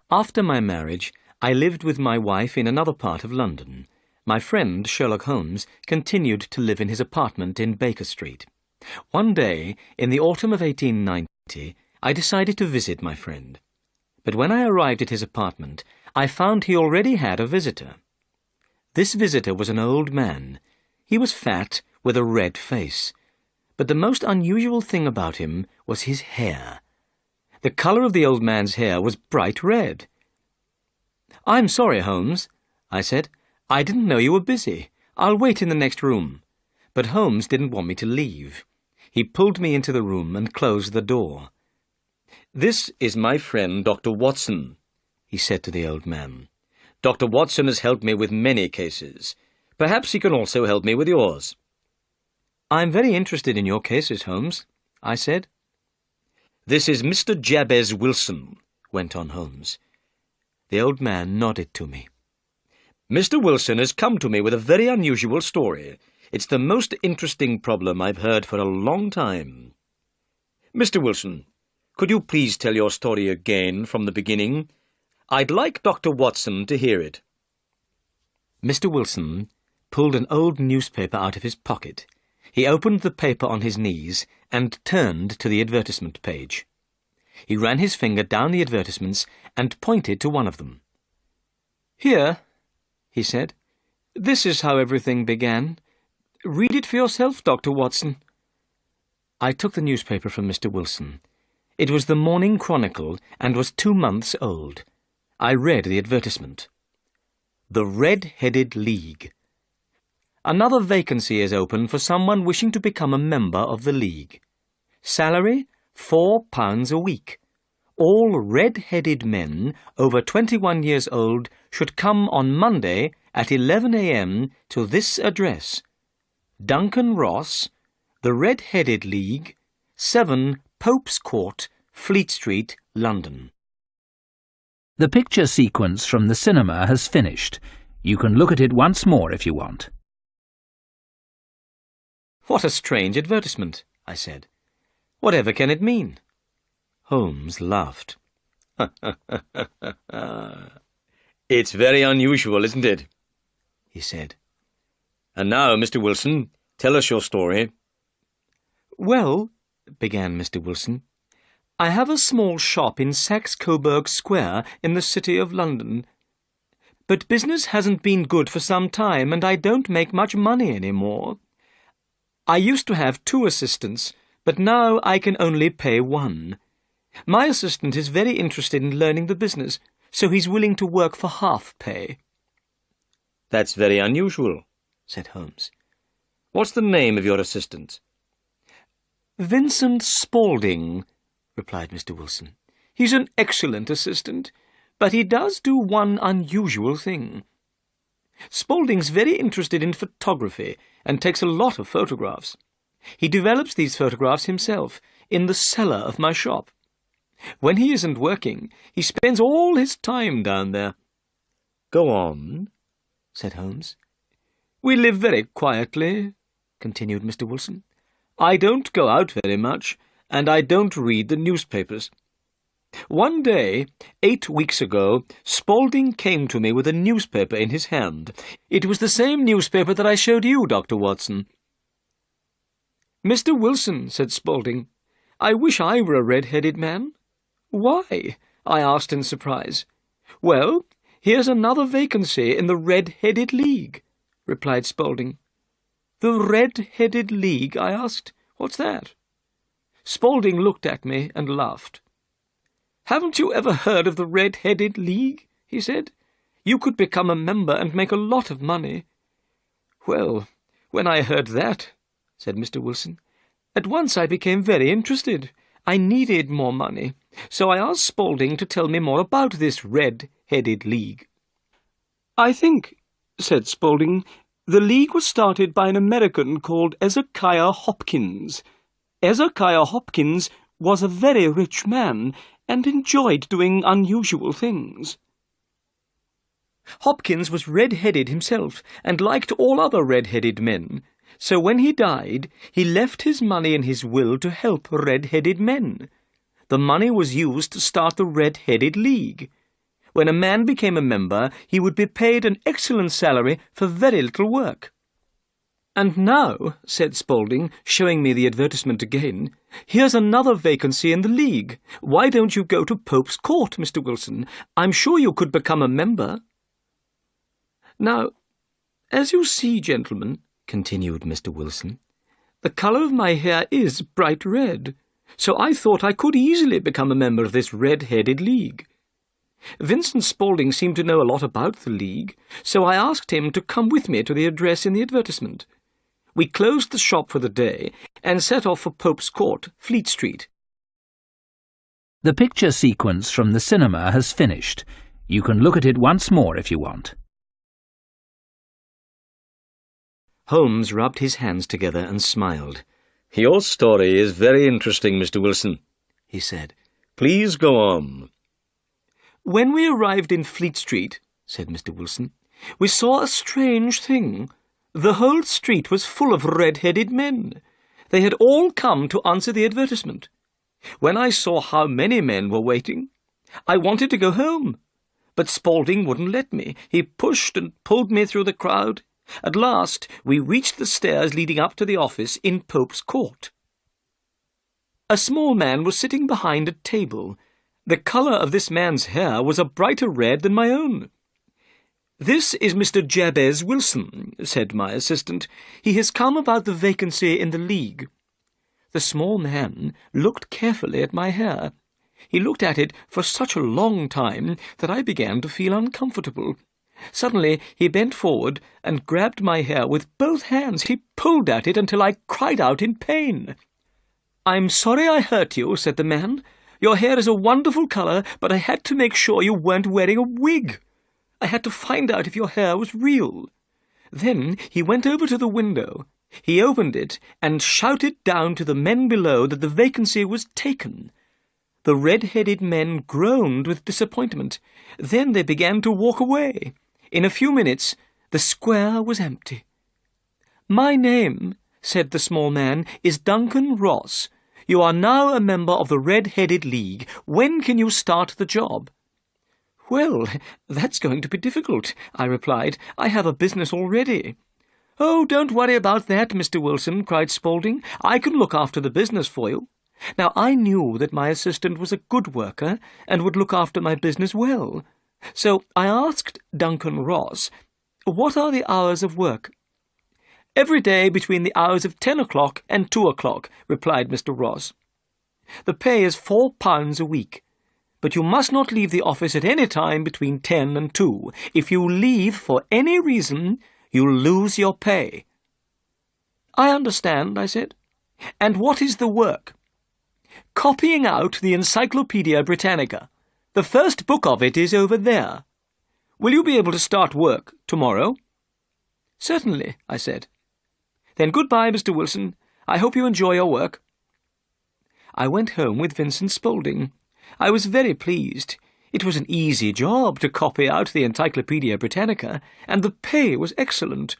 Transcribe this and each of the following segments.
After my marriage, I lived with my wife in another part of London. My friend, Sherlock Holmes, continued to live in his apartment in Baker Street. One day, in the autumn of 1890, I decided to visit my friend. But when I arrived at his apartment, I found he already had a visitor. This visitor was an old man. He was fat, with a red face. But the most unusual thing about him was his hair. The colour of the old man's hair was bright red. "I'm sorry, Holmes," I said. "I didn't know you were busy. I'll wait in the next room." But Holmes didn't want me to leave. He pulled me into the room and closed the door. "This is my friend, Dr. Watson," he said to the old man. "Dr. Watson has helped me with many cases. Perhaps he can also help me with yours." "I'm very interested in your cases, Holmes," I said. "This is Mr. Jabez Wilson," went on Holmes. The old man nodded to me. "Mr. Wilson has come to me with a very unusual story. It's the most interesting problem I've heard for a long time. Mr. Wilson, could you please tell your story again from the beginning? I'd like Dr. Watson to hear it." Mr. Wilson pulled an old newspaper out of his pocket. He opened the paper on his knees and turned to the advertisement page. He ran his finger down the advertisements and pointed to one of them. "Here," he said. "This is how everything began. Read it for yourself, Dr. Watson." I took the newspaper from Mr. Wilson. It was the Morning Chronicle and was 2 months old. I read the advertisement. "The Red-Headed League. Another vacancy is open for someone wishing to become a member of the League. Salary, £4 a week. All red-headed men over 21 years old should come on Monday at 11 a.m. to this address: Duncan Ross, The Red-Headed League, 7 Pope's Court, Fleet Street, London." The picture sequence from the cinema has finished. You can look at it once more if you want. "What a strange advertisement," I said. "Whatever can it mean?" Holmes laughed. "It's very unusual, isn't it?" he said. "And now, Mr. Wilson, tell us your story." "Well," began Mr. Wilson, "I have a small shop in Saxe-Coburg Square in the City of London. But business hasn't been good for some time, and I don't make much money any more. I used to have 2 assistants, but now I can only pay 1. My assistant is very interested in learning the business, so he's willing to work for half pay." "That's very unusual," said Holmes. "What's the name of your assistant?" "Vincent Spaulding," replied Mr. Wilson. "He's an excellent assistant, but he does do one unusual thing. Spaulding's very interested in photography and takes a lot of photographs. He develops these photographs himself in the cellar of my shop. When he isn't working, he spends all his time down there." "Go on," said Holmes. "We live very quietly," continued Mr. Wilson. "I don't go out very much, and I don't read the newspapers. One day, 8 weeks ago, Spaulding came to me with a newspaper in his hand. It was the same newspaper that I showed you, Dr. Watson. "Mr. Wilson," said Spaulding, "I wish I were a red-headed man." "Why?" I asked in surprise. "Well, here's another vacancy in the Red-Headed League," replied Spaulding. "The Red-Headed League?" I asked. "What's that?" Spaulding looked at me and laughed. "Haven't you ever heard of the Red-Headed League?" he said. "You could become a member and make a lot of money." "Well, when I heard that," said Mr. Wilson, "at once I became very interested. I needed more money, so I asked Spaulding to tell me more about this Red-Headed League. "I think," said Spaulding, "the League was started by an American called Ezekiah Hopkins. Ezekiah Hopkins was a very rich man and enjoyed doing unusual things. Hopkins was red-headed himself and liked all other red-headed men, so when he died, he left his money in his will to help red-headed men. The money was used to start the Red-Headed League. When a man became a member, he would be paid an excellent salary for very little work. "And now," said Spaulding, showing me the advertisement again, "here's another vacancy in the League. Why don't you go to Pope's Court, Mr. Wilson? I'm sure you could become a member." "Now, as you see, gentlemen," continued Mr. Wilson, "the colour of my hair is bright red, so I thought I could easily become a member of this red-headed League. Vincent Spaulding seemed to know a lot about the League, so I asked him to come with me to the address in the advertisement. We closed the shop for the day and set off for Pope's Court, Fleet Street." The picture sequence from the cinema has finished. You can look at it once more if you want. Holmes rubbed his hands together and smiled. "Your story is very interesting, Mr. Wilson," he said. "Please go on." "When we arrived in Fleet Street," said Mr. Wilson, "we saw a strange thing. The whole street was full of red-headed men. They had all come to answer the advertisement. When I saw how many men were waiting, I wanted to go home, but Spaulding wouldn't let me. He pushed and pulled me through the crowd. At last, we reached the stairs leading up to the office in Pope's Court. A small man was sitting behind a table. The colour of this man's hair was a brighter red than my own. "This is Mr. Jabez Wilson," said my assistant. "He has come about the vacancy in the League." The small man looked carefully at my hair. He looked at it for such a long time that I began to feel uncomfortable. Suddenly he bent forward and grabbed my hair with both hands. He pulled at it until I cried out in pain. "I'm sorry I hurt you," said the man. "Your hair is a wonderful colour, but I had to make sure you weren't wearing a wig. I had to find out if your hair was real." Then he went over to the window. He opened it and shouted down to the men below that the vacancy was taken. The red-headed men groaned with disappointment. Then they began to walk away. In a few minutes, the square was empty. "My name," said the small man, "is Duncan Ross. You are now a member of the Red-Headed League. When can you start the job?" "Well, that's going to be difficult," I replied. "I have a business already." "Oh, don't worry about that, Mr. Wilson," cried Spaulding. "I can look after the business for you." Now, I knew that my assistant was a good worker and would look after my business well. So I asked Duncan Ross, "What are the hours of work?" "Every day between the hours of 10 o'clock and 2 o'clock, replied Mr. Ross. "The pay is £4 a week, but you must not leave the office at any time between 10 and 2. If you leave for any reason, you'll lose your pay." "I understand," I said. "And what is the work?" "Copying out the Encyclopaedia Britannica. The first book of it is over there. Will you be able to start work tomorrow?" "Certainly," I said. "Then goodbye, Mr. Wilson. I hope you enjoy your work." I went home with Vincent Spaulding. I was very pleased. It was an easy job to copy out the Encyclopaedia Britannica, and the pay was excellent.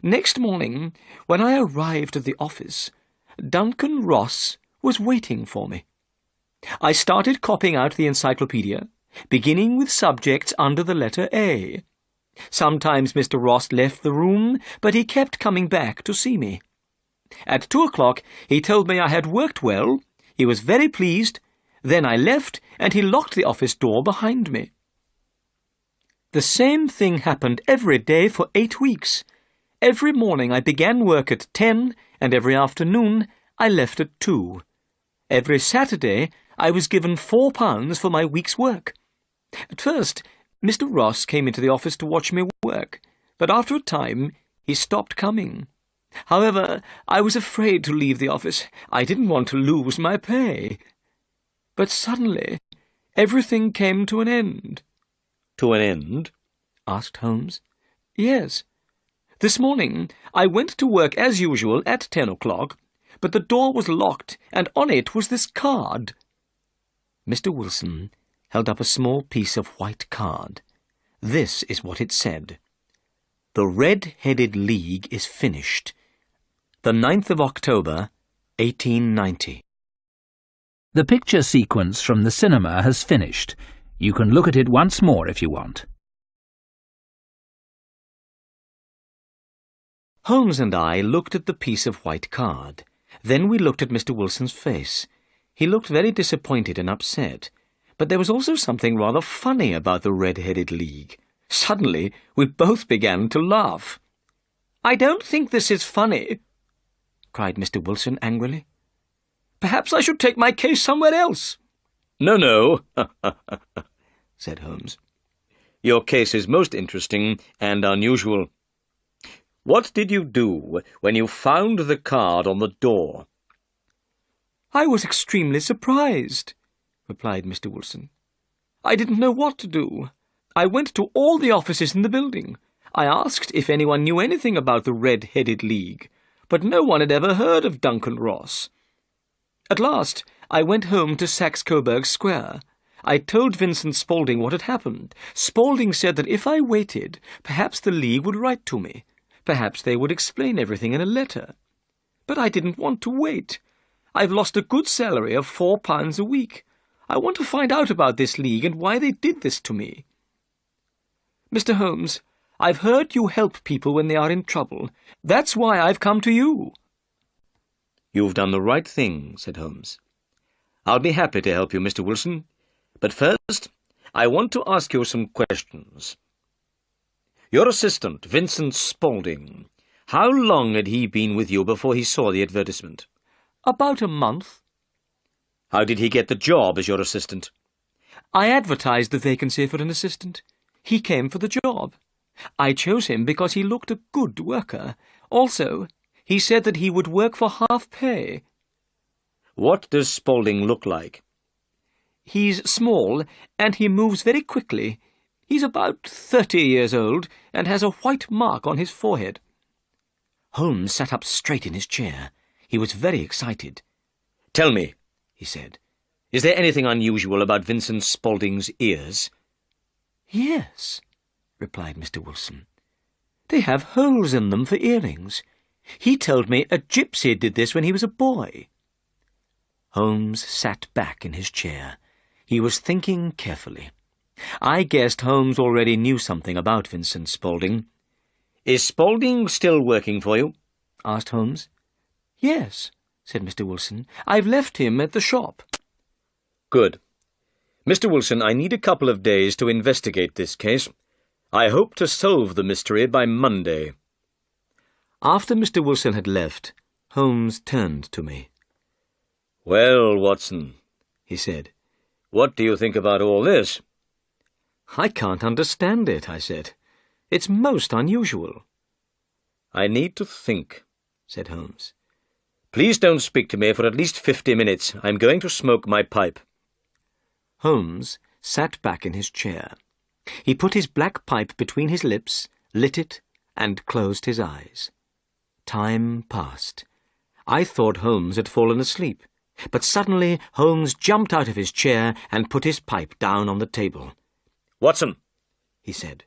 Next morning, when I arrived at the office, Duncan Ross was waiting for me. I started copying out the encyclopedia, beginning with subjects under the letter A. Sometimes Mr. Ross left the room, but he kept coming back to see me. At 2 o'clock he told me I had worked well. He was very pleased. Then I left, and he locked the office door behind me. The same thing happened every day for 8 weeks. Every morning I began work at 10, and every afternoon I left at 2. Every Saturday I was given £4 for my week's work. At first, Mr. Ross came into the office to watch me work, but after a time he stopped coming. However, I was afraid to leave the office. I didn't want to lose my pay. But suddenly everything came to an end. "To an end?" asked Holmes. "Yes. This morning I went to work as usual at 10 o'clock, but the door was locked, and on it was this card." Mr. Wilson held up a small piece of white card. This is what it said: "The Red-Headed League is finished. The 9th of October, 1890. The picture sequence from the cinema has finished. You can look at it once more if you want. Holmes and I looked at the piece of white card. Then we looked at Mr. Wilson's face. He looked very disappointed and upset. But there was also something rather funny about the Red-Headed League. Suddenly, we both began to laugh. "I don't think this is funny," cried Mr. Wilson angrily. "Perhaps I should take my case somewhere else." No, said Holmes. Your case is most interesting and unusual. What did you do when you found the card on the door?" "I was extremely surprised," replied Mr. Wilson. "I didn't know what to do. I went to all the offices in the building. I asked if anyone knew anything about the Red-Headed League, but no one had ever heard of Duncan Ross. At last, I went home to Saxe-Coburg Square. I told Vincent Spaulding what had happened. Spaulding said that if I waited, perhaps the League would write to me. Perhaps they would explain everything in a letter. But I didn't want to wait. I've lost a good salary of £4 a week. I want to find out about this League and why they did this to me. Mr. Holmes, I've heard you help people when they are in trouble. That's why I've come to you." "You've done the right thing," said Holmes. "I'll be happy to help you, Mr. Wilson. But first, I want to ask you some questions. Your assistant, Vincent Spaulding, how long had he been with you before he saw the advertisement?" "About a month." "How did he get the job as your assistant?" "I advertised the vacancy for an assistant. He came for the job. I chose him because he looked a good worker. Also, he said that he would work for half pay." "What does Spaulding look like?" "He's small, and he moves very quickly. He's about 30 years old, and has a white mark on his forehead." Holmes sat up straight in his chair. He was very excited. "Tell me," he said, "is there anything unusual about Vincent Spaulding's ears?" "Yes," replied Mr. Wilson. "They have holes in them for earrings. He told me a gypsy did this when he was a boy." Holmes sat back in his chair. He was thinking carefully. I guessed Holmes already knew something about Vincent Spaulding. "Is Spaulding still working for you?" asked Holmes. "Yes," said Mr. Wilson. "I've left him at the shop." "Good. Mr. Wilson, I need a couple of days to investigate this case. I hope to solve the mystery by Monday." After Mr. Wilson had left, Holmes turned to me. "Well, Watson," he said, "what do you think about all this?" "I can't understand it," I said. "It's most unusual." "I need to think," said Holmes. "Please don't speak to me for at least 50 minutes. I'm going to smoke my pipe." Holmes sat back in his chair. He put his black pipe between his lips, lit it, and closed his eyes. Time passed. I thought Holmes had fallen asleep, but suddenly Holmes jumped out of his chair and put his pipe down on the table. "Watson," he said,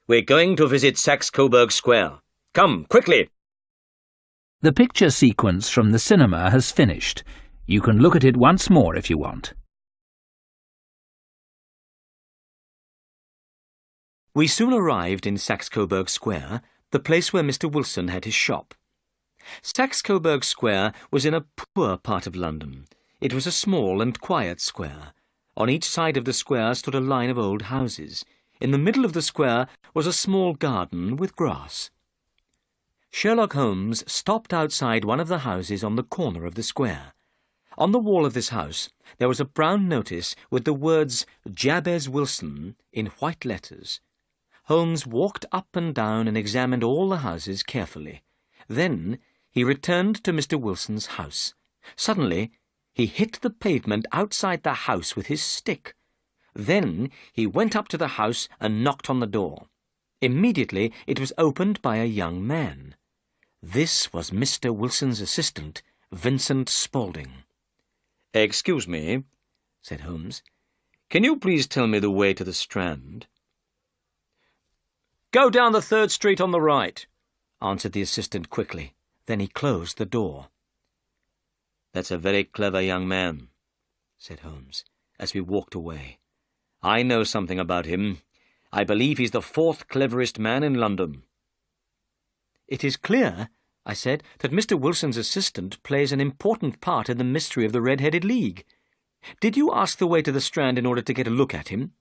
"we're going to visit Saxe-Coburg Square. Come, quickly!" The picture sequence from the cinema has finished. You can look at it once more if you want. We soon arrived in Saxe-Coburg Square, the place where Mr. Wilson had his shop. Saxe-Coburg Square was in a poor part of London. It was a small and quiet square. On each side of the square stood a line of old houses. In the middle of the square was a small garden with grass. Sherlock Holmes stopped outside one of the houses on the corner of the square. On the wall of this house there was a brown notice with the words Jabez Wilson in white letters. Holmes walked up and down and examined all the houses carefully. Then he returned to Mr. Wilson's house. Suddenly he hit the pavement outside the house with his stick. Then he went up to the house and knocked on the door. Immediately it was opened by a young man. This was Mr. Wilson's assistant, Vincent Spaulding. "Excuse me," said Holmes. "Can you please tell me the way to the Strand?" "Go down the 3rd Street on the right," answered the assistant quickly. Then he closed the door. "That's a very clever young man," said Holmes, as we walked away. I know something about him. I believe he's the fourth cleverest man in London. It is clear, I said, that Mr. Wilson's assistant plays an important part in the mystery of the Red-Headed League. Did you ask the way to the Strand in order to get a look at him?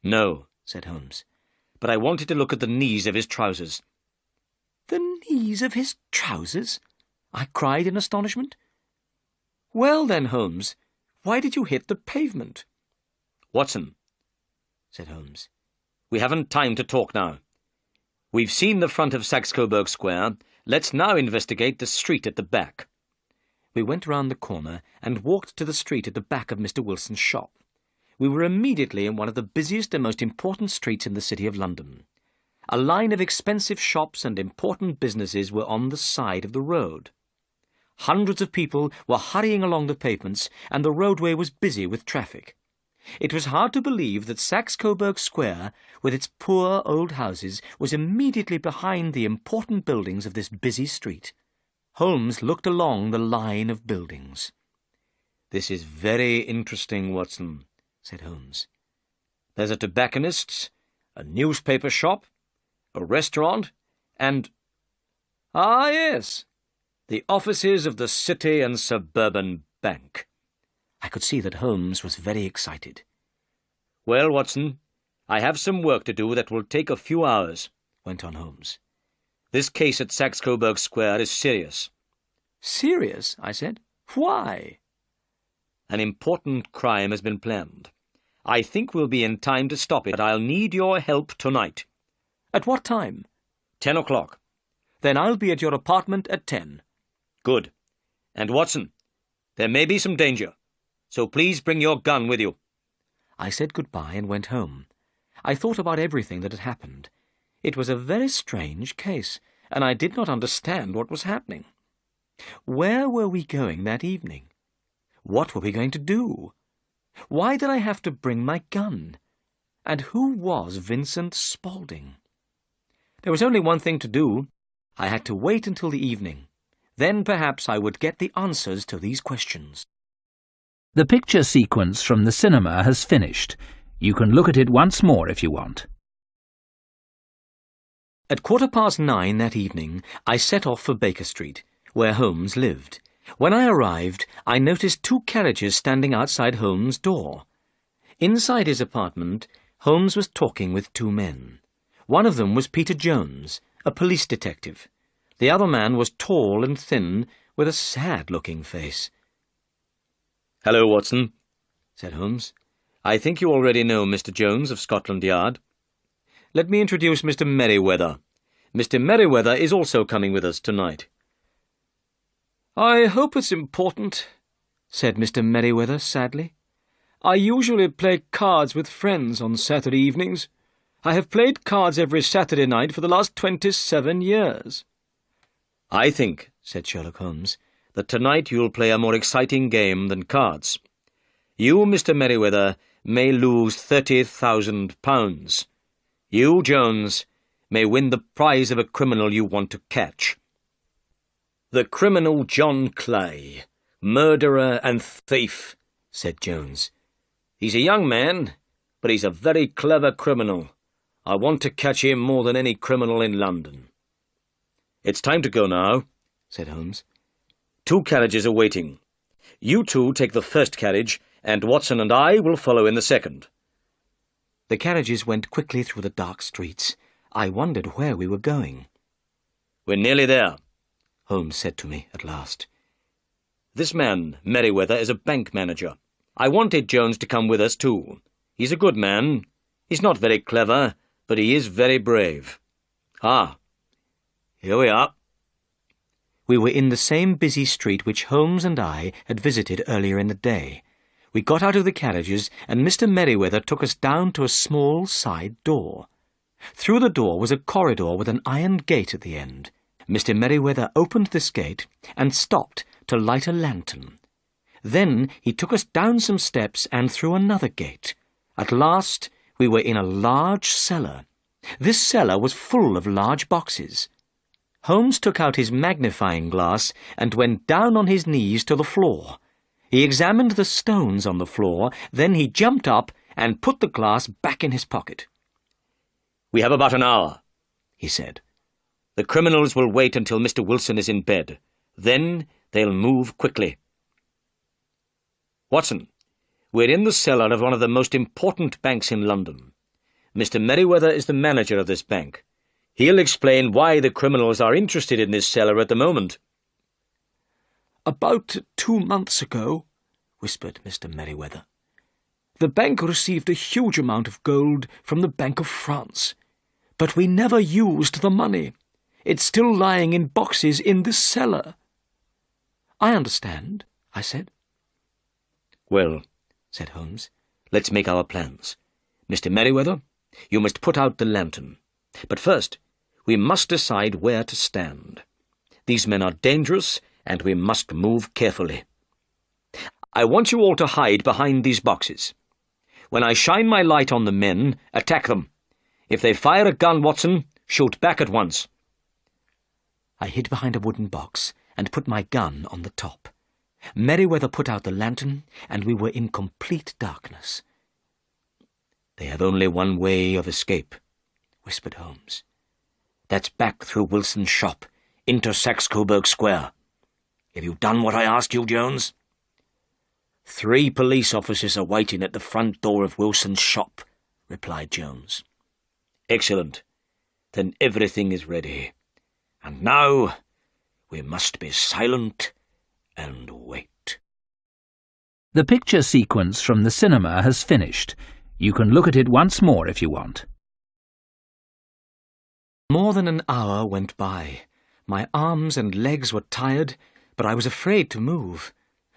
No, said Holmes, but I wanted to look at the knees of his trousers. The knees of his trousers? I cried in astonishment. Well then, Holmes, why did you hit the pavement? Watson, said Holmes, we haven't time to talk now. We've seen the front of Saxe-Coburg Square. Let's now investigate the street at the back. We went round the corner and walked to the street at the back of Mr. Wilson's shop. We were immediately in one of the busiest and most important streets in the City of London. A line of expensive shops and important businesses were on the side of the road. Hundreds of people were hurrying along the pavements, and the roadway was busy with traffic. It was hard to believe that Saxe-Coburg Square, with its poor old houses, was immediately behind the important buildings of this busy street. Holmes looked along the line of buildings. "This is very interesting, Watson," said Holmes. "There's a tobacconist's, a newspaper shop, a restaurant, and— ah, yes, the offices of the City and Suburban Bank." I could see that Holmes was very excited. "Well, Watson, I have some work to do that will take a few hours," went on Holmes. "This case at Saxe-Coburg Square is serious." "Serious?" I said. "Why?" "An important crime has been planned. I think we'll be in time to stop it, but I'll need your help tonight." "At what time?" 10 o'clock. "Then I'll be at your apartment at 10. "Good. And, Watson, there may be some danger, so please bring your gun with you." I said goodbye and went home. I thought about everything that had happened. It was a very strange case, and I did not understand what was happening. Where were we going that evening? What were we going to do? Why did I have to bring my gun? And who was Vincent Spaulding? There was only one thing to do. I had to wait until the evening. Then perhaps I would get the answers to these questions. The picture sequence from the cinema has finished. You can look at it once more if you want. At 9:15 that evening, I set off for Baker Street, where Holmes lived. When I arrived, I noticed 2 carriages standing outside Holmes' door. Inside his apartment, Holmes was talking with 2 men. One of them was Peter Jones, a police detective. The other man was tall and thin, with a sad-looking face. "Hello, Watson," said Holmes. "I think you already know Mr. Jones of Scotland Yard. Let me introduce Mr. Merryweather. Mr. Merryweather is also coming with us tonight." "I hope it's important," said Mr. Merryweather sadly. "I usually play cards with friends on Saturday evenings. I have played cards every Saturday night for the last 27 years. "I think," said Sherlock Holmes, "that tonight you'll play a more exciting game than cards. You, Mr. Merryweather, may lose £30,000. You, Jones, may win the prize of a criminal you want to catch." "The criminal John Clay, murderer and thief," said Jones. "He's a young man, but he's a very clever criminal. I want to catch him more than any criminal in London." "It's time to go now," said Holmes. 2 carriages are waiting. You 2 take the first carriage, and Watson and I will follow in the second." The carriages went quickly through the dark streets. I wondered where we were going. "We're nearly there," Holmes said to me at last. "This man, Merryweather, is a bank manager. I wanted Jones to come with us too. He's a good man. He's not very clever, but he is very brave. Ah, here we are." We were in the same busy street which Holmes and I had visited earlier in the day. We got out of the carriages, and Mr. Merryweather took us down to a small side door. Through the door was a corridor with an iron gate at the end. Mr. Merryweather opened this gate and stopped to light a lantern. Then he took us down some steps and through another gate. At last we were in a large cellar. This cellar was full of large boxes. Holmes took out his magnifying glass and went down on his knees to the floor. He examined the stones on the floor, then he jumped up and put the glass back in his pocket. "We have about an hour," he said. "The criminals will wait until Mr. Wilson is in bed. Then they'll move quickly. Watson, we're in the cellar of one of the most important banks in London. Mr. Merriweather is the manager of this bank. He'll explain why the criminals are interested in this cellar at the moment." "About 2 months ago," whispered Mr. Merriweather, "the bank received a huge amount of gold from the Bank of France. But we never used the money. It's still lying in boxes in this cellar." "I understand," I said. "Well," said Holmes, "let's make our plans. Mr. Merriweather, you must put out the lantern. But first, we must decide where to stand. These men are dangerous, and we must move carefully. I want you all to hide behind these boxes. When I shine my light on the men, attack them. If they fire a gun, Watson, shoot back at once." I hid behind a wooden box and put my gun on the top. Merriweather put out the lantern, and we were in complete darkness. "They have only one way of escape," whispered Holmes. "That's back through Wilson's shop, into Saxe-Coburg Square. Have you done what I asked you, Jones?" "3 police officers are waiting at the front door of Wilson's shop," replied Jones. "Excellent. Then everything is ready. And now we must be silent and wait." The picture sequence from the cinema has finished. You can look at it once more if you want. More than an hour went by. My arms and legs were tired, but I was afraid to move.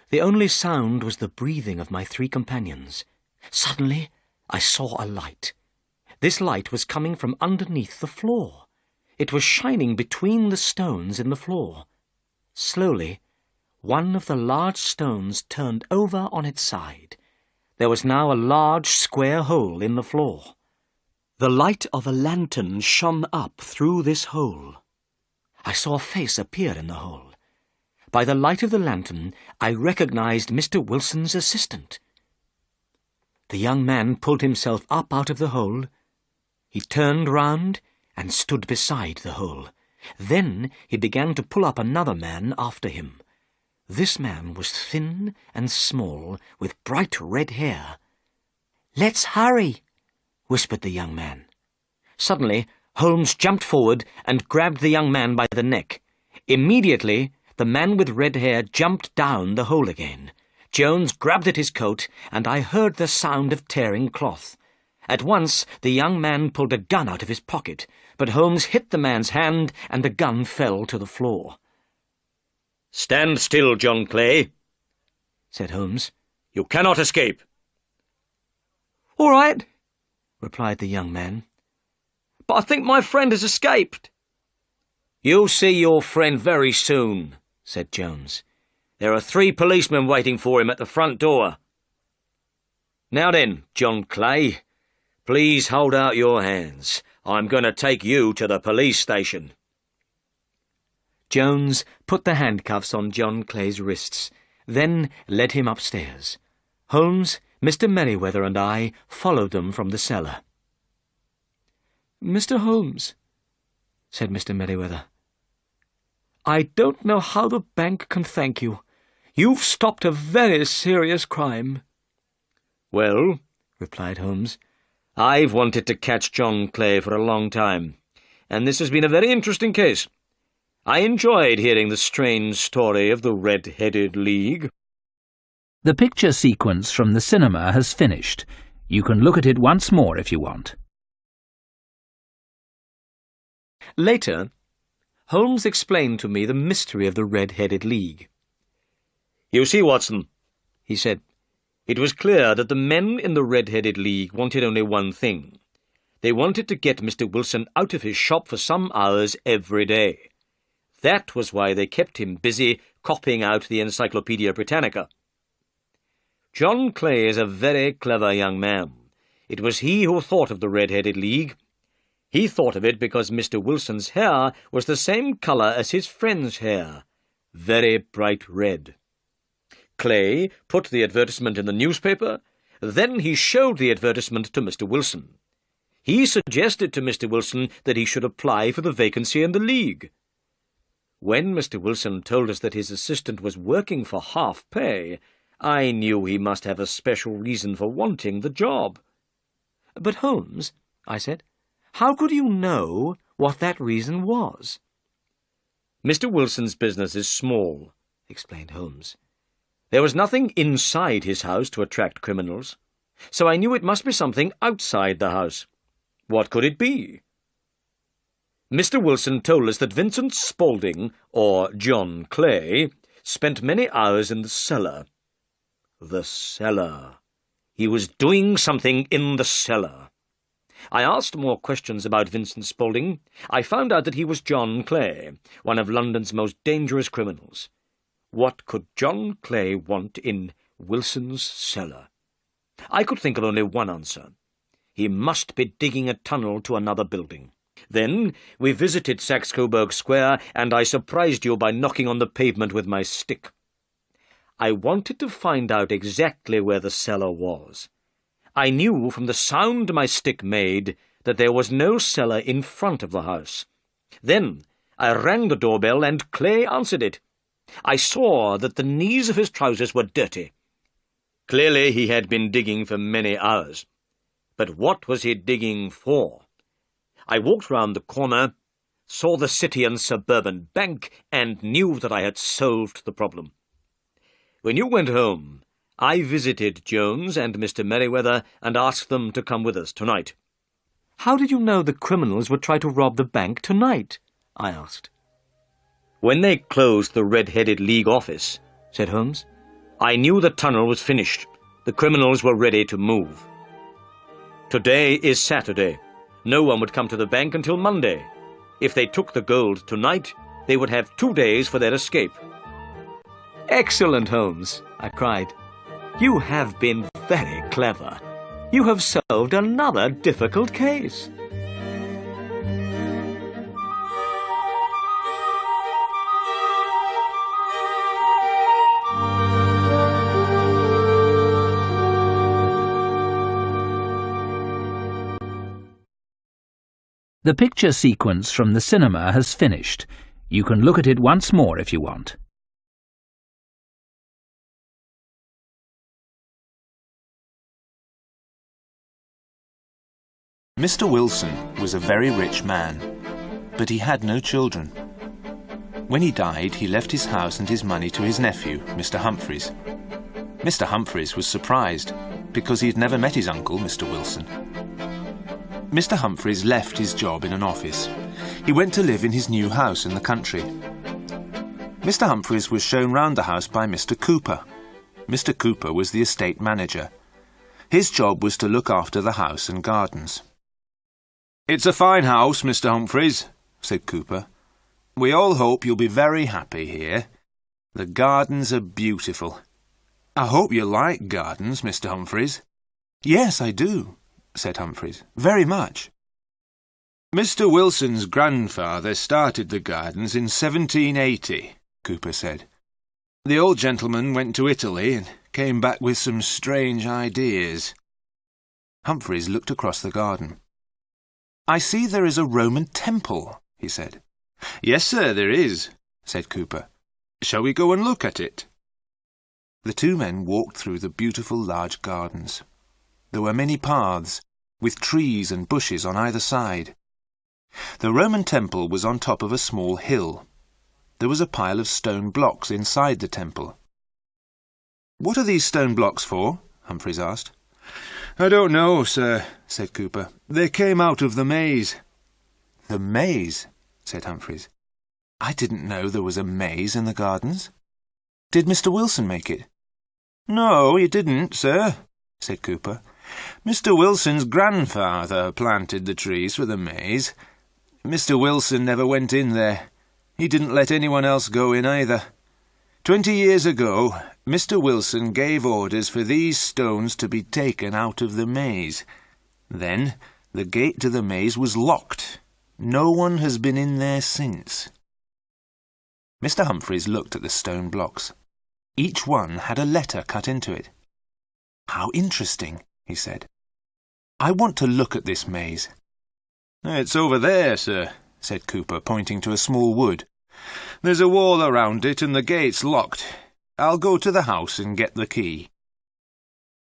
The only sound was the breathing of my 3 companions. Suddenly, I saw a light. This light was coming from underneath the floor. It was shining between the stones in the floor. Slowly, one of the large stones turned over on its side. There was now a large square hole in the floor. The light of a lantern shone up through this hole. I saw a face appear in the hole. By the light of the lantern, I recognized Mr. Wilson's assistant. The young man pulled himself up out of the hole. He turned round and stood beside the hole. Then he began to pull up another man after him. This man was thin and small, with bright red hair. "Let's hurry," whispered the young man. Suddenly, Holmes jumped forward and grabbed the young man by the neck. Immediately, the man with red hair jumped down the hole again. Jones grabbed at his coat, and I heard the sound of tearing cloth. At once, the young man pulled a gun out of his pocket, but Holmes hit the man's hand, and the gun fell to the floor. "Stand still, John Clay," said Holmes. "You cannot escape." "All right," replied the young man. "But I think my friend has escaped." "You'll see your friend very soon," said Jones. "There are 3 policemen waiting for him at the front door. Now then, John Clay, please hold out your hands. I'm going to take you to the police station." Jones put the handcuffs on John Clay's wrists, then led him upstairs. Holmes, Mr. Merriweather, and I followed them from the cellar. "Mr. Holmes," said Mr. Merriweather, "I don't know how the bank can thank you. You've stopped a very serious crime." "Well," replied Holmes, "I've wanted to catch John Clay for a long time, and this has been a very interesting case. I enjoyed hearing the strange story of the Red-Headed League." The picture sequence from the cinema has finished. You can look at it once more if you want. Later, Holmes explained to me the mystery of the Red-Headed League. "You see, Watson," he said, "it was clear that the men in the Red-Headed League wanted only one thing. They wanted to get Mr. Wilson out of his shop for some hours every day. That was why they kept him busy copying out the Encyclopaedia Britannica. John Clay is a very clever young man. It was he who thought of the Red-Headed League. He thought of it because Mr. Wilson's hair was the same colour as his friend's hair, very bright red. Clay put the advertisement in the newspaper, Then he showed the advertisement to Mr. Wilson. He suggested to Mr. Wilson that he should apply for the vacancy in the League. When Mr. Wilson told us that his assistant was working for half pay, I knew he must have a special reason for wanting the job. "But, Holmes," I said, "how could you know what that reason was?" "Mr. Wilson's business is small," explained Holmes. "There was nothing inside his house to attract criminals, so I knew it must be something outside the house. What could it be? Mr. Wilson told us that Vincent Spaulding, or John Clay, spent many hours in the cellar. The cellar. He was doing something in the cellar. I asked more questions about Vincent Spaulding. I found out that he was John Clay, one of London's most dangerous criminals. What could John Clay want in Wilson's cellar? I could think of only one answer. He must be digging a tunnel to another building. Then we visited Saxe-Coburg Square, and I surprised you by knocking on the pavement with my stick. I wanted to find out exactly where the cellar was. I knew from the sound my stick made that there was no cellar in front of the house. Then I rang the doorbell, and Clay answered it. I saw that the knees of his trousers were dirty. Clearly he had been digging for many hours. But what was he digging for? I walked round the corner, saw the City and Suburban Bank, and knew that I had solved the problem. When you went home, I visited Jones and Mr. Merriweather and asked them to come with us tonight. "How did you know the criminals would try to rob the bank tonight?" I asked. "When they closed the Red-Headed League office," said Holmes, "I knew the tunnel was finished. The criminals were ready to move. Today is Saturday. No one would come to the bank until Monday. If they took the gold tonight, they would have 2 days for their escape." "Excellent, Holmes," I cried. "You have been very clever. You have solved another difficult case." The picture sequence from the cinema has finished. You can look at it once more if you want. Mr. Wilson was a very rich man, but he had no children. When he died, he left his house and his money to his nephew, Mr. Humphreys. Mr. Humphreys was surprised, because he had never met his uncle, Mr. Wilson. Mr. Humphreys left his job in an office. He went to live in his new house in the country. Mr. Humphreys was shown round the house by Mr. Cooper. Mr. Cooper was the estate manager. His job was to look after the house and gardens. "It's a fine house, Mr. Humphreys," said Cooper. "We all hope you'll be very happy here. The gardens are beautiful. I hope you like gardens, Mr. Humphreys." "Yes, I do," said Humphreys. "Very much." "Mr. Wilson's grandfather started the gardens in 1780, Cooper said. "The old gentleman went to Italy and came back with some strange ideas." Humphreys looked across the garden. "I see there is a Roman temple," he said. "Yes, sir, there is," said Cooper. "Shall we go and look at it?" The two men walked through the beautiful large gardens. There were many paths, with trees and bushes on either side. The Roman temple was on top of a small hill. There was a pile of stone blocks inside the temple. "What are these stone blocks for?" Humphreys asked. "I don't know, sir," said Cooper. "They came out of the maze." "The maze?" said Humphreys. "I didn't know there was a maze in the gardens. Did Mr. Wilson make it?" "No, he didn't, sir," said Cooper. "Mr. Wilson's grandfather planted the trees for the maze. Mr. Wilson never went in there. He didn't let anyone else go in either. 20 years ago, Mr. Wilson gave orders for these stones to be taken out of the maze. Then the gate to the maze was locked. No one has been in there since." Mr. Humphreys looked at the stone blocks. Each one had a letter cut into it. "How interesting," he said. "I want to look at this maze." "It's over there, sir," said Cooper, pointing to a small wood. "There's a wall around it and the gate's locked. I'll go to the house and get the key."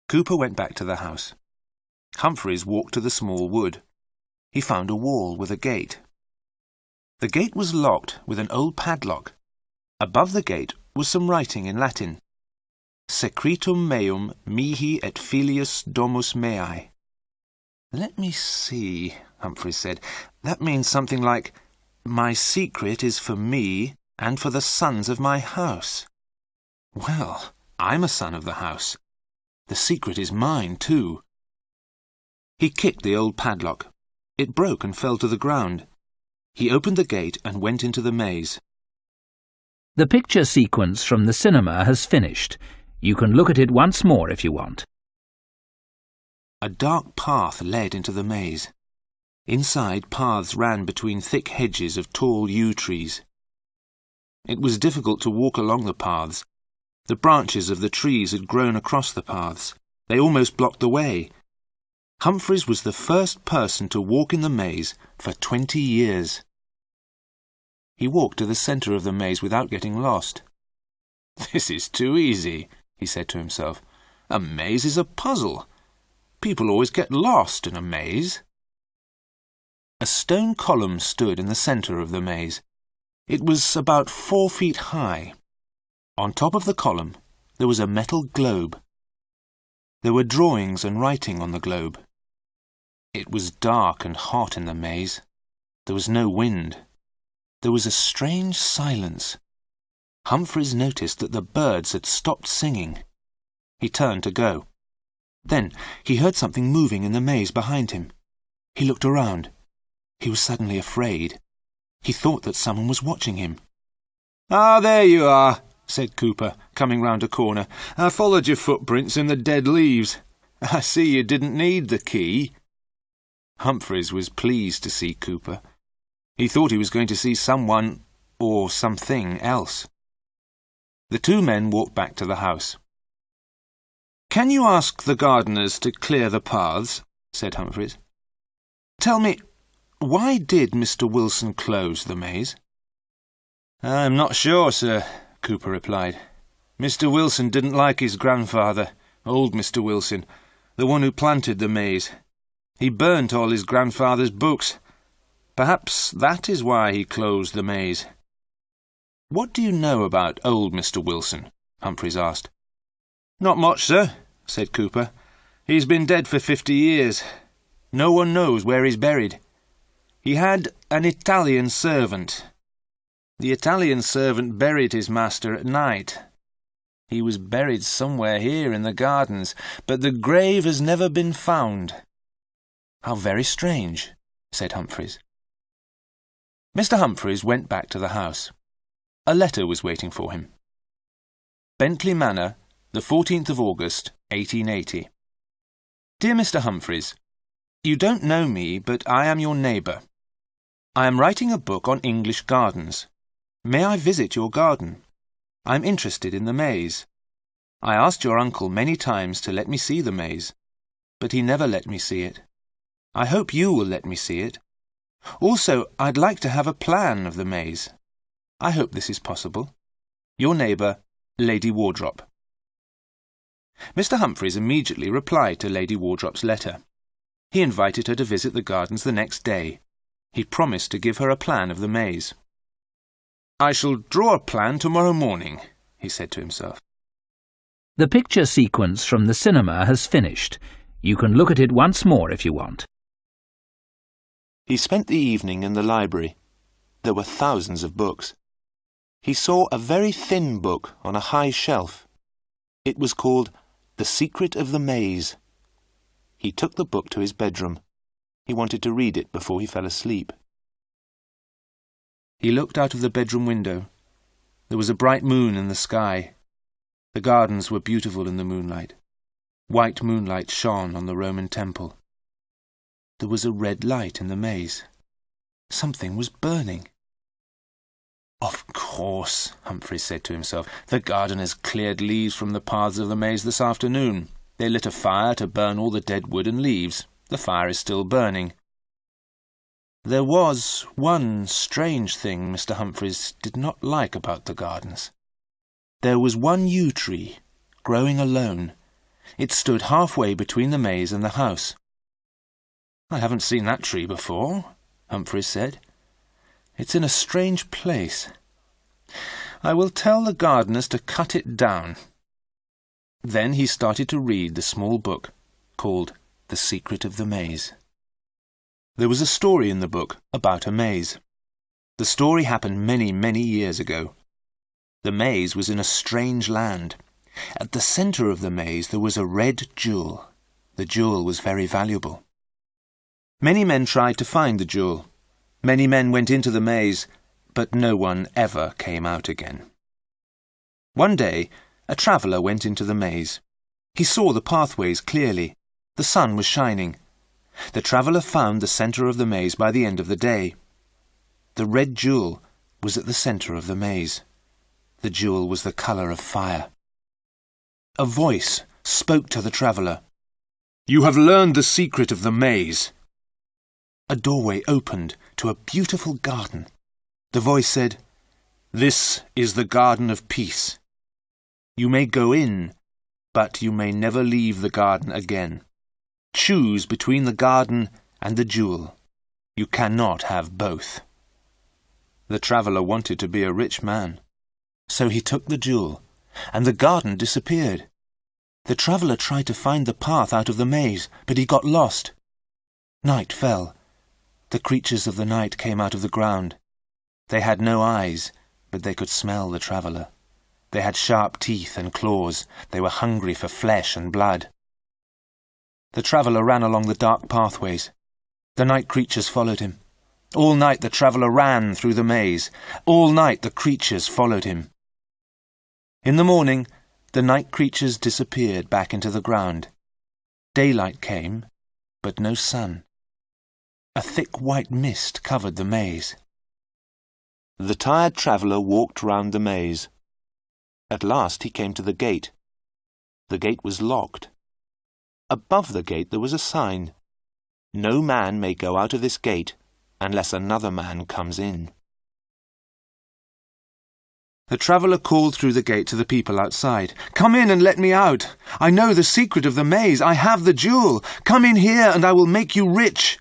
Cooper went back to the house. Humphreys walked to the small wood. He found a wall with a gate. The gate was locked with an old padlock. Above the gate was some writing in Latin. Secretum meum mihi et filius domus mei. "Let me see," Humphreys said. "That means something like, 'My secret is for me and for the sons of my house.' Well, I'm a son of the house. The secret is mine, too." He kicked the old padlock. It broke and fell to the ground. He opened the gate and went into the maze. The picture sequence from the cinema has finished. You can look at it once more if you want. A dark path led into the maze. Inside, paths ran between thick hedges of tall yew trees. It was difficult to walk along the paths. The branches of the trees had grown across the paths. They almost blocked the way. Humphreys was the first person to walk in the maze for 20 years. He walked to the centre of the maze without getting lost. "This is too easy," he said to himself. "A maze is a puzzle. People always get lost in a maze." A stone column stood in the centre of the maze. It was about 4 feet high. On top of the column there was a metal globe. There were drawings and writing on the globe. It was dark and hot in the maze. There was no wind. There was a strange silence. Humphreys noticed that the birds had stopped singing. He turned to go. Then he heard something moving in the maze behind him. He looked around. He was suddenly afraid. He thought that someone was watching him. "Ah, there you are," said Cooper, coming round a corner. "I followed your footprints in the dead leaves. I see you didn't need the key." Humphreys was pleased to see Cooper. He thought he was going to see someone or something else. The two men walked back to the house. "Can you ask the gardeners to clear the paths?" said Humphreys. "Tell me, why did Mr. Wilson close the maze?" "I'm not sure, sir," Cooper replied. "Mr. Wilson didn't like his grandfather, old Mr. Wilson, the one who planted the maze. He burnt all his grandfather's books. Perhaps that is why he closed the maze." "What do you know about old Mr. Wilson?" Humphreys asked. "Not much, sir," said Cooper. "He's been dead for 50 years. No one knows where he's buried. He had an Italian servant. The Italian servant buried his master at night. He was buried somewhere here in the gardens, but the grave has never been found." "How very strange," said Humphreys. Mr. Humphreys went back to the house. A letter was waiting for him. Bentley Manor, the 14th of August, 1880. Dear Mr. Humphreys, you don't know me, but I am your neighbour. I am writing a book on English gardens. May I visit your garden? I am interested in the maze. I asked your uncle many times to let me see the maze, but he never let me see it. I hope you will let me see it. Also, I'd like to have a plan of the maze. I hope this is possible. Your neighbour, Lady Wardrop. Mr. Humphreys immediately replied to Lady Wardrop's letter. He invited her to visit the gardens the next day. He promised to give her a plan of the maze. "I shall draw a plan tomorrow morning," he said to himself. The picture sequence from the cinema has finished. You can look at it once more if you want. He spent the evening in the library. There were thousands of books. He saw a very thin book on a high shelf. It was called The Secret of the Maze. He took the book to his bedroom. He wanted to read it before he fell asleep. He looked out of the bedroom window. There was a bright moon in the sky. The gardens were beautiful in the moonlight. White moonlight shone on the Roman temple. There was a red light in the maze. Something was burning. "Of course," Humphreys said to himself, "the gardeners cleared leaves from the paths of the maze this afternoon. They lit a fire to burn all the dead wood and leaves. The fire is still burning. There was one strange thing Mr. Humphreys did not like about the gardens. There was one yew tree, growing alone. It stood halfway between the maze and the house. "I haven't seen that tree before," Humphreys said. "It's in a strange place. I will tell the gardeners to cut it down." Then he started to read the small book called The Secret of the Maze. There was a story in the book about a maze. The story happened many, many years ago. The maze was in a strange land. At the centre of the maze there was a red jewel. The jewel was very valuable. Many men tried to find the jewel. Many men went into the maze, but no one ever came out again. One day, a traveller went into the maze. He saw the pathways clearly. The sun was shining. The traveller found the centre of the maze by the end of the day. The red jewel was at the centre of the maze. The jewel was the colour of fire. A voice spoke to the traveller. "You have learned the secret of the maze." A doorway opened to a beautiful garden. The voice said, "This is the garden of peace. You may go in, but you may never leave the garden again. Choose between the garden and the jewel. You cannot have both." The traveller wanted to be a rich man, so he took the jewel, and the garden disappeared. The traveller tried to find the path out of the maze, but he got lost. Night fell. The creatures of the night came out of the ground. They had no eyes, but they could smell the traveller. They had sharp teeth and claws. They were hungry for flesh and blood. The traveller ran along the dark pathways. The night creatures followed him. All night the traveller ran through the maze. All night the creatures followed him. In the morning, the night creatures disappeared back into the ground. Daylight came, but no sun. A thick white mist covered the maze. The tired traveller walked round the maze. At last he came to the gate. The gate was locked. Above the gate there was a sign. "No man may go out of this gate unless another man comes in." The traveller called through the gate to the people outside. "Come in and let me out. I know the secret of the maze. I have the jewel. Come in here and I will make you rich."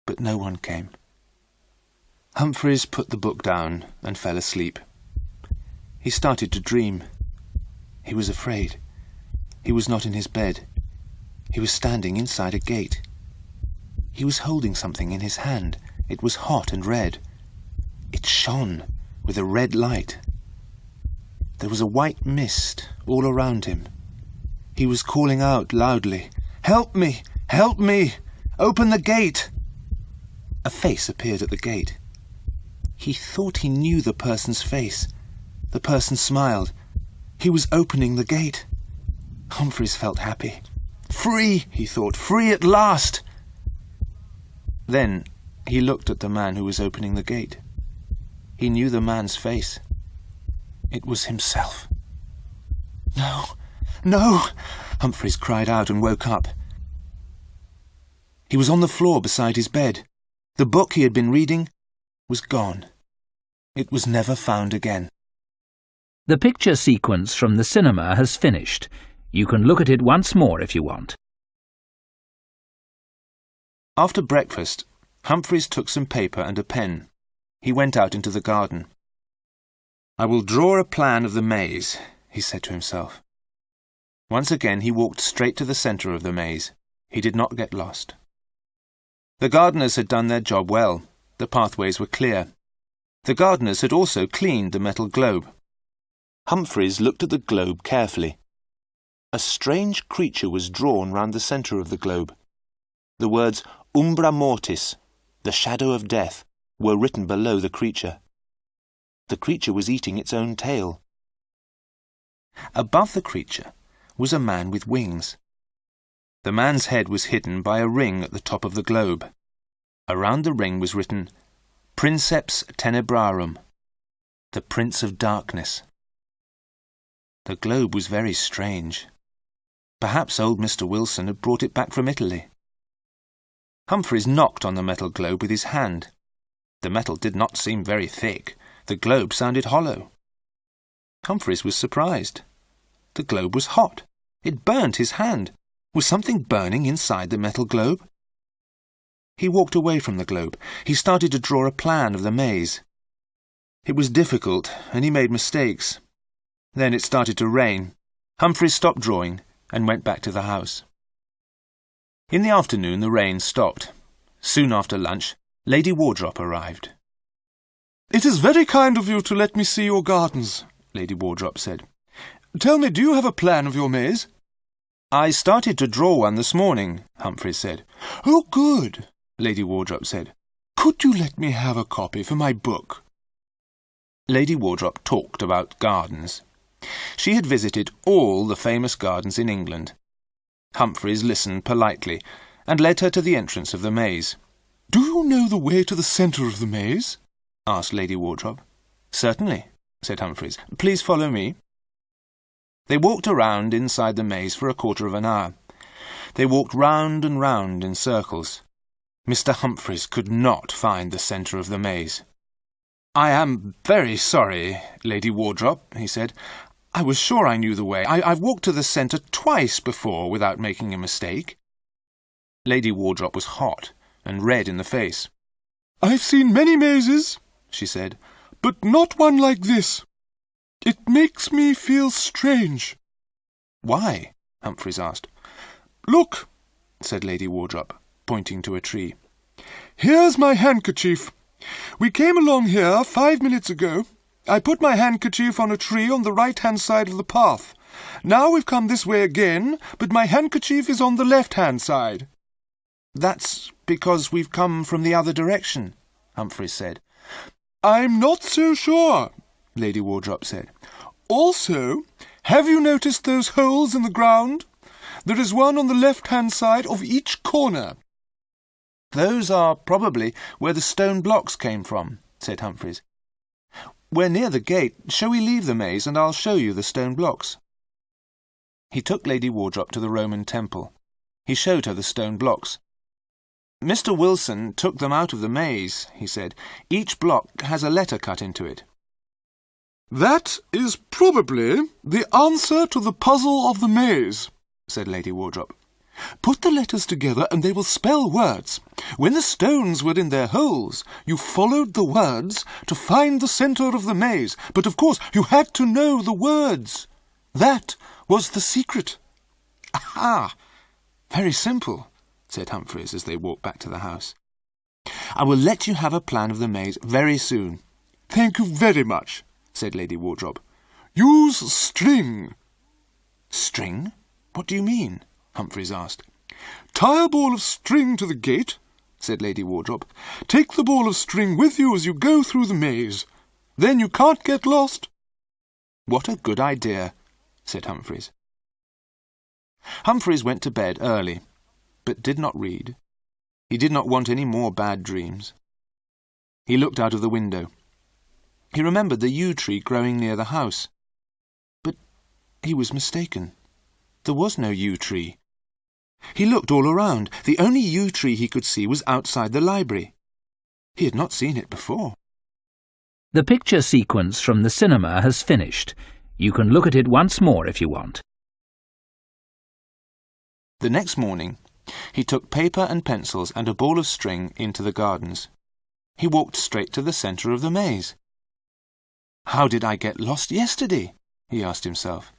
But no one came. Humphreys put the book down and fell asleep. He started to dream. He was afraid. He was not in his bed. He was standing inside a gate. He was holding something in his hand. It was hot and red. It shone with a red light. There was a white mist all around him. He was calling out loudly, "Help me! Help me! Open the gate!" A face appeared at the gate. He thought he knew the person's face. The person smiled. He was opening the gate. Humphreys felt happy. "Free," he thought, "free at last." Then he looked at the man who was opening the gate. He knew the man's face. It was himself. "No, no!" Humphreys cried out and woke up. He was on the floor beside his bed. The book he had been reading was gone. It was never found again. The picture sequence from the cinema has finished. You can look at it once more if you want. After breakfast, Humphreys took some paper and a pen. He went out into the garden. "I will draw a plan of the maze," he said to himself. Once again he walked straight to the centre of the maze. He did not get lost. The gardeners had done their job well. The pathways were clear. The gardeners had also cleaned the metal globe. Humphreys looked at the globe carefully. A strange creature was drawn round the centre of the globe. The words Umbra Mortis, the shadow of death, were written below the creature. The creature was eating its own tail. Above the creature was a man with wings. The man's head was hidden by a ring at the top of the globe. Around the ring was written, Princeps Tenebrarum, the Prince of Darkness. The globe was very strange. Perhaps old Mr. Wilson had brought it back from Italy. Humphreys knocked on the metal globe with his hand. The metal did not seem very thick. The globe sounded hollow. Humphreys was surprised. The globe was hot. It burnt his hand. Was something burning inside the metal globe? He walked away from the globe. He started to draw a plan of the maze. It was difficult, and he made mistakes. Then it started to rain. Humphreys stopped drawing and went back to the house. In the afternoon the rain stopped. Soon after lunch, Lady Wardrop arrived. "It is very kind of you to let me see your gardens," Lady Wardrop said. "Tell me, do you have a plan of your maze?" "I started to draw one this morning," Humphreys said. "Oh, good," Lady Wardrop said. "Could you let me have a copy for my book?" Lady Wardrop talked about gardens. She had visited all the famous gardens in England. Humphreys listened politely and led her to the entrance of the maze. "Do you know the way to the centre of the maze?" asked Lady Wardrop. "Certainly," said Humphreys. "Please follow me." They walked around inside the maze for a quarter of an hour. They walked round and round in circles. Mr. Humphreys could not find the centre of the maze. "I am very sorry, Lady Wardrop," he said. "I was sure I knew the way. I've walked to the centre twice before without making a mistake." Lady Wardrop was hot and red in the face. "I've seen many mazes," she said, "but not one like this. It makes me feel strange." "Why?" Humphreys asked. "Look," said Lady Wardrop, pointing to a tree. "Here's my handkerchief. We came along here 5 minutes ago. I put my handkerchief on a tree on the right-hand side of the path. Now we've come this way again, but my handkerchief is on the left-hand side." "That's because we've come from the other direction," Humphreys said. "I'm not so sure," Lady Wardrop said. "Also, have you noticed those holes in the ground? There is one on the left-hand side of each corner." "Those are probably where the stone blocks came from," said Humphreys. "We're near the gate. Shall we leave the maze and I'll show you the stone blocks?" He took Lady Wardrop to the Roman temple. He showed her the stone blocks. "Mr. Wilson took them out of the maze," he said. "Each block has a letter cut into it." "That is probably the answer to the puzzle of the maze," said Lady Wardrop. "Put the letters together and they will spell words. When the stones were in their holes, you followed the words to find the centre of the maze. But of course you had to know the words. That was the secret." "Aha! Very simple," said Humphreys as they walked back to the house. "I will let you have a plan of the maze very soon." "Thank you very much," said Lady Wardrop. "Use string." "String? What do you mean?" Humphreys asked. "Tie a ball of string to the gate," said Lady Wardrop. "Take the ball of string with you as you go through the maze. Then you can't get lost." "What a good idea," said Humphreys. Humphreys went to bed early, but did not read. He did not want any more bad dreams. He looked out of the window. He remembered the yew tree growing near the house. But he was mistaken. There was no yew tree. He looked all around. The only yew tree he could see was outside the library. He had not seen it before. The picture sequence from the cinema has finished. You can look at it once more if you want. The next morning, he took paper and pencils and a ball of string into the gardens. He walked straight to the centre of the maze. "How did I get lost yesterday?" he asked himself.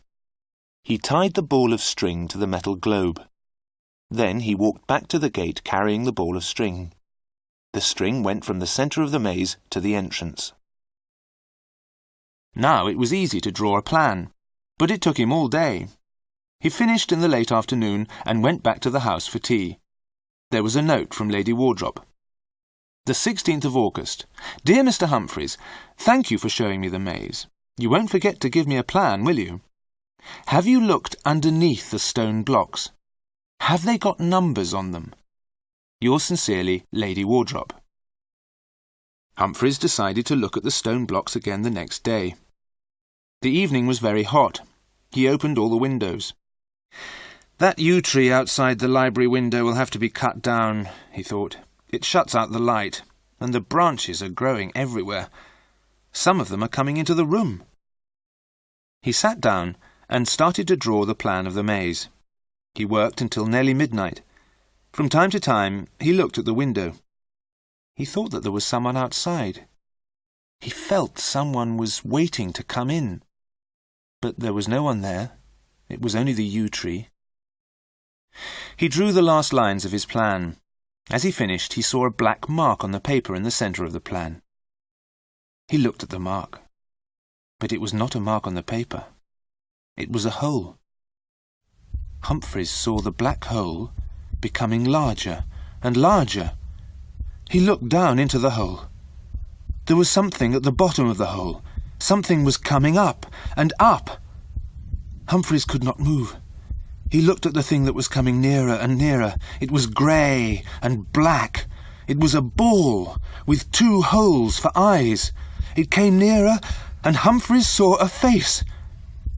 He tied the ball of string to the metal globe. Then he walked back to the gate carrying the ball of string. The string went from the centre of the maze to the entrance. Now it was easy to draw a plan, but it took him all day. He finished in the late afternoon and went back to the house for tea. There was a note from Lady Wardrop. The 16th of August. Dear Mr. Humphreys, thank you for showing me the maze. You won't forget to give me a plan, will you? Have you looked underneath the stone blocks? Have they got numbers on them? Yours sincerely, Lady Wardrop. Humphreys decided to look at the stone blocks again the next day. The evening was very hot. He opened all the windows. That yew tree outside the library window will have to be cut down, he thought. It shuts out the light, and the branches are growing everywhere. Some of them are coming into the room. He sat down and started to draw the plan of the maze. He worked until nearly midnight. From time to time, he looked at the window. He thought that there was someone outside. He felt someone was waiting to come in. But there was no one there. It was only the yew tree. He drew the last lines of his plan. As he finished, he saw a black mark on the paper in the centre of the plan. He looked at the mark. But it was not a mark on the paper. It was a hole. Humphreys saw the black hole becoming larger and larger. He looked down into the hole. There was something at the bottom of the hole. Something was coming up and up. Humphreys could not move. He looked at the thing that was coming nearer and nearer. It was grey and black. It was a ball with 2 holes for eyes. It came nearer, and Humphreys saw a face.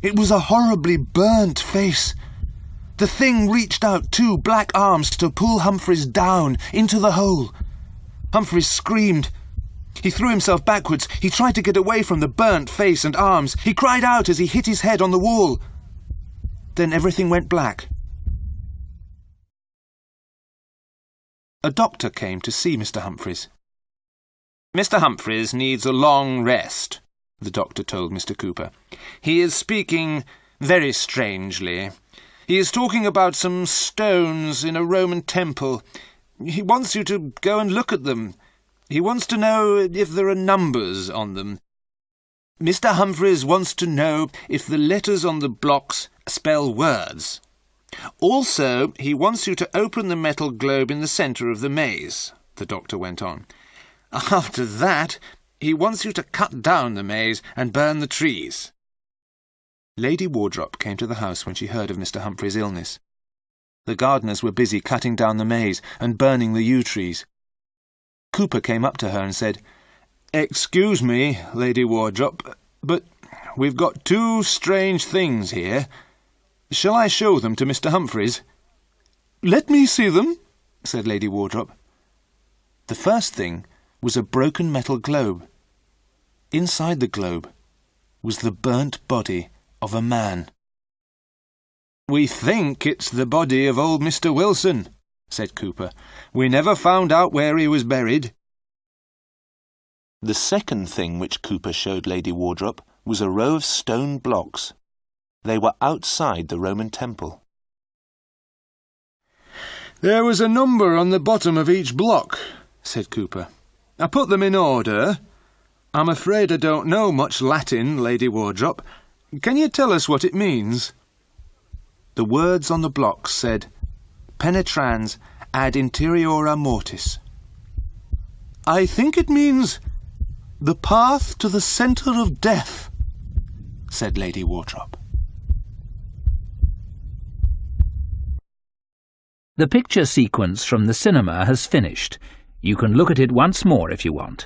It was a horribly burnt face. The thing reached out 2 black arms to pull Humphreys down into the hole. Humphreys screamed. He threw himself backwards. He tried to get away from the burnt face and arms. He cried out as he hit his head on the wall. Then everything went black. A doctor came to see Mr. Humphreys. "Mr. Humphreys needs a long rest," the doctor told Mr. Cooper. "He is speaking very strangely. He is talking about some stones in a Roman temple. He wants you to go and look at them. He wants to know if there are numbers on them. Mr. Humphreys wants to know if the letters on the blocks spell words. Also, he wants you to open the metal globe in the centre of the maze," the doctor went on. "After that, he wants you to cut down the maze and burn the trees." Lady Wardrop came to the house when she heard of Mr. Humphreys' illness. The gardeners were busy cutting down the maze and burning the yew trees. Cooper came up to her and said, "Excuse me, Lady Wardrop, but we've got 2 strange things here. Shall I show them to Mr. Humphreys?" "Let me see them," said Lady Wardrop. The first thing was a broken metal globe. Inside the globe was the burnt body of a man. "We think it's the body of old Mr. Wilson," said Cooper. "We never found out where he was buried." The second thing which Cooper showed Lady Wardrop was a row of stone blocks. They were outside the Roman temple. "There was a number on the bottom of each block," said Cooper. "I put them in order. I'm afraid I don't know much Latin, Lady Wardrop. Can you tell us what it means?" The words on the blocks said, "Penetrans ad interiora mortis." "I think it means the path to the centre of death," said Lady Wardrop. The picture sequence from the cinema has finished. You can look at it once more if you want.